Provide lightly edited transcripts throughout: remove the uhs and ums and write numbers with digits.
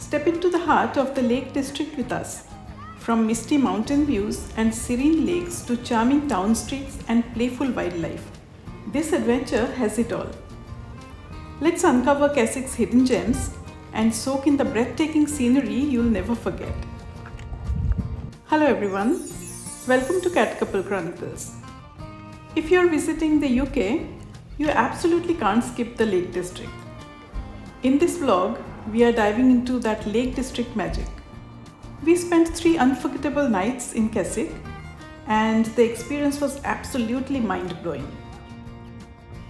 Step into the heart of the Lake District with us. From misty mountain views and serene lakes to charming town streets and playful wildlife, this adventure has it all. Let's uncover Keswick's hidden gems and soak in the breathtaking scenery you'll never forget. Hello everyone, welcome to Cat Couple Chronicles. If you're visiting the UK, you absolutely can't skip the Lake District. In this vlog, we are diving into that Lake District magic. We spent 3 unforgettable nights in Keswick and the experience was absolutely mind-blowing.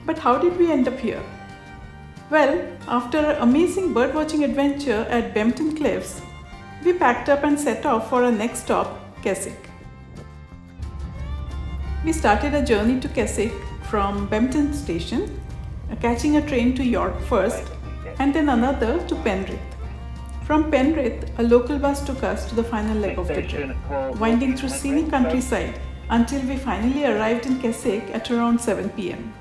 But how did we end up here? Well, after an amazing birdwatching adventure at Bempton Cliffs, we packed up and set off for our next stop, Keswick. We started a journey to Keswick from Bempton Station, catching a train to York first and then another to Penrith. From Penrith, a local bus took us to the final leg of the trip, winding through scenic countryside until we finally arrived in Keswick at around 7 p.m.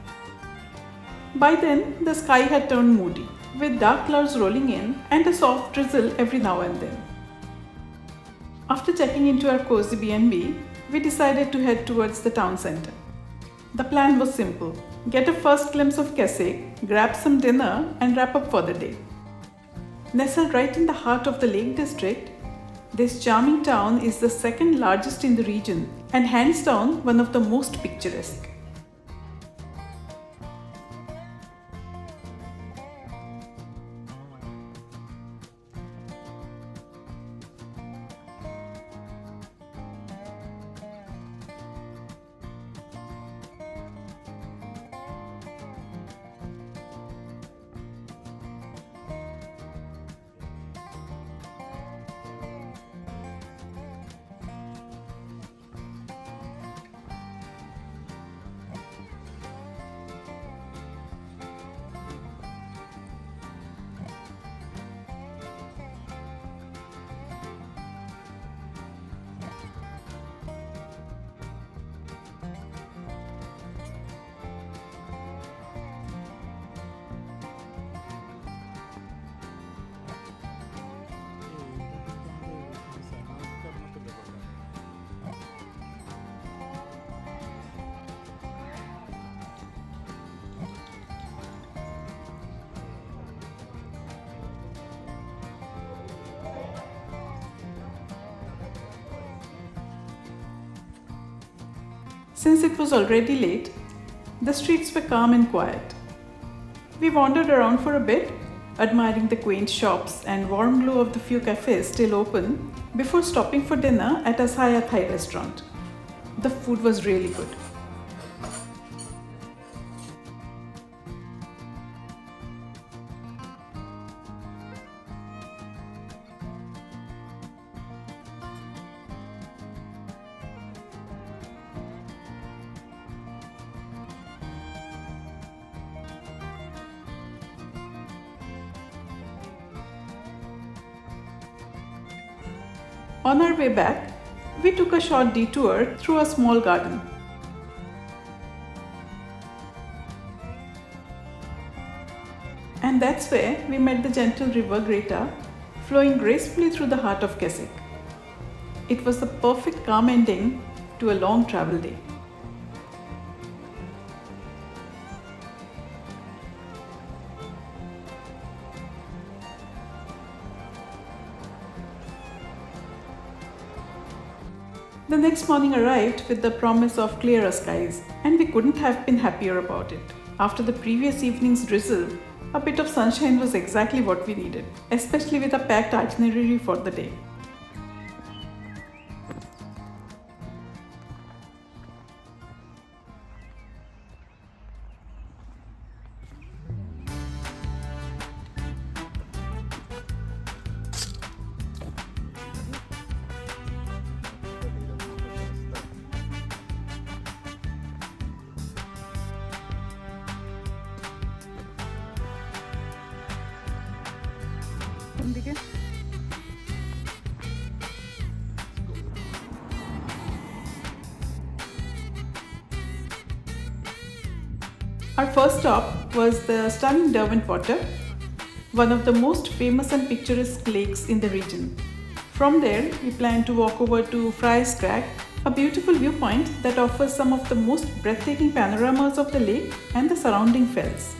By then, the sky had turned moody, with dark clouds rolling in and a soft drizzle every now and then. After checking into our cozy B&B, we decided to head towards the town centre. The plan was simple: get a first glimpse of Keswick, grab some dinner and wrap up for the day. Nestled right in the heart of the Lake District, this charming town is the second largest in the region and hands down one of the most picturesque. Since it was already late, the streets were calm and quiet. We wandered around for a bit, admiring the quaint shops and warm glow of the few cafes still open, before stopping for dinner at a Thai restaurant. The food was really good. On our way back, we took a short detour through a small garden. And that's where we met the gentle River Greta, flowing gracefully through the heart of Keswick. It was the perfect calm ending to a long travel day. The next morning arrived with the promise of clearer skies, and we couldn't have been happier about it. After the previous evening's drizzle, a bit of sunshine was exactly what we needed, especially with a packed itinerary for the day. Our first stop was the stunning Derwent Water. one of the most famous and picturesque lakes in the region. From there, we plan to walk over to Friars Crag, a beautiful viewpoint that offers some of the most breathtaking panoramas of the lake and the surrounding fells.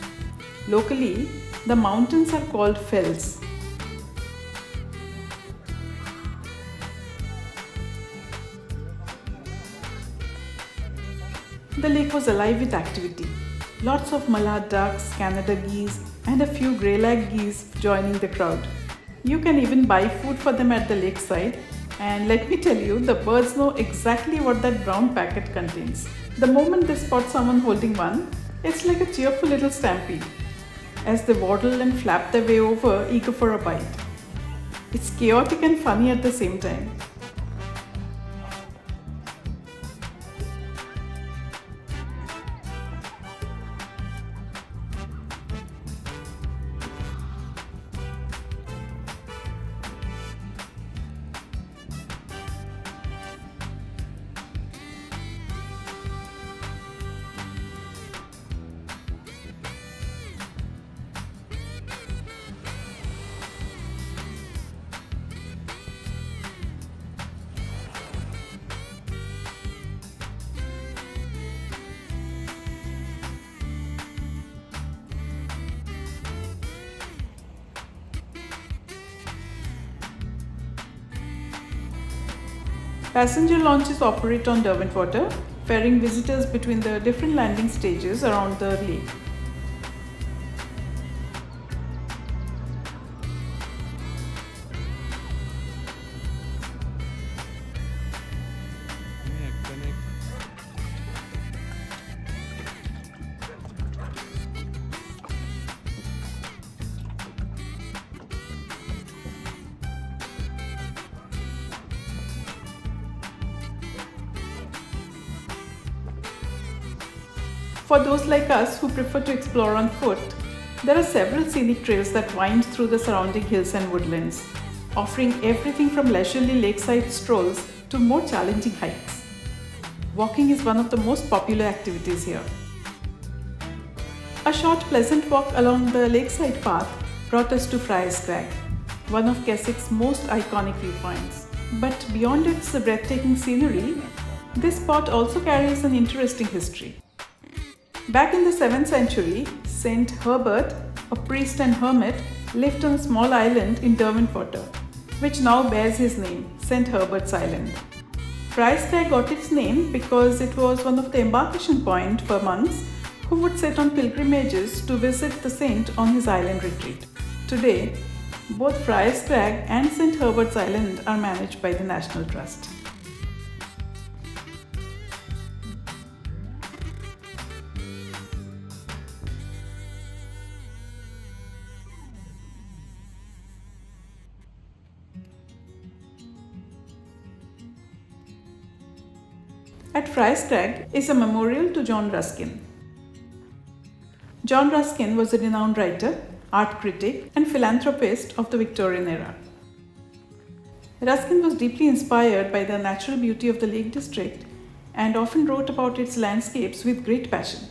Locally, the mountains are called fells. The lake was alive with activity. Lots of mallard ducks, Canada geese, and a few grey-lag geese joining the crowd. You can even buy food for them at the lakeside, and let me tell you, the birds know exactly what that brown packet contains. The moment they spot someone holding one, it's like a cheerful little stampede as they waddle and flap their way over, eager for a bite. It's chaotic and funny at the same time. Passenger launches operate on Derwent Water, ferrying visitors between the different landing stages around the lake. For those like us who prefer to explore on foot, there are several scenic trails that wind through the surrounding hills and woodlands, offering everything from leisurely lakeside strolls to more challenging hikes. Walking is one of the most popular activities here. A short, pleasant walk along the lakeside path brought us to Friars Crag, one of Keswick's most iconic viewpoints. But beyond its breathtaking scenery, this spot also carries an interesting history. Back in the 7th century, Saint Herbert, a priest and hermit, lived on a small island in Derwent Water, which now bears his name, Saint Herbert's Island. Friars Crag got its name because it was one of the embarkation points for monks who would set on pilgrimages to visit the saint on his island retreat. Today, both Friars Crag and Saint Herbert's Island are managed by the National Trust. At Friars Crag is a memorial to John Ruskin. John Ruskin was a renowned writer, art critic, and philanthropist of the Victorian era. Ruskin was deeply inspired by the natural beauty of the Lake District and often wrote about its landscapes with great passion.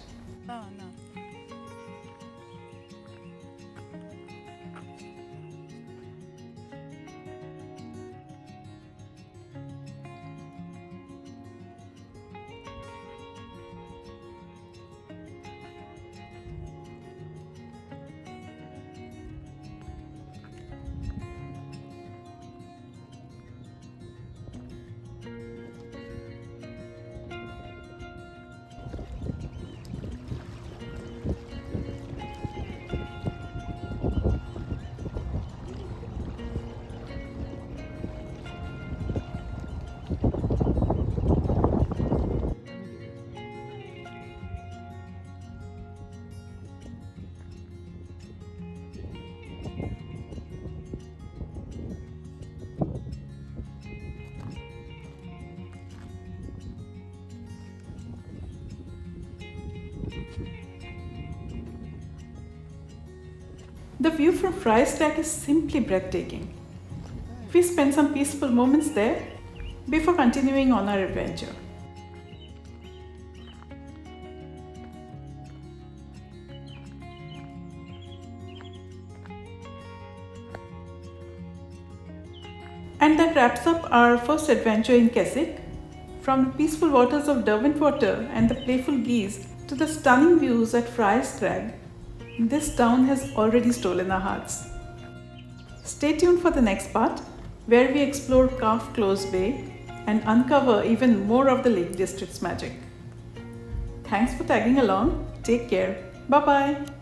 The view from Friars Crag is simply breathtaking. We spent some peaceful moments there before continuing on our adventure. And that wraps up our first adventure in Keswick. From the peaceful waters of Derwent Water and the playful geese to the stunning views at Friars Crag, this town has already stolen our hearts. Stay tuned for the next part, where we explore Calf Close Bay and uncover even more of the Lake District's magic. Thanks for tagging along. Take care. Bye-bye.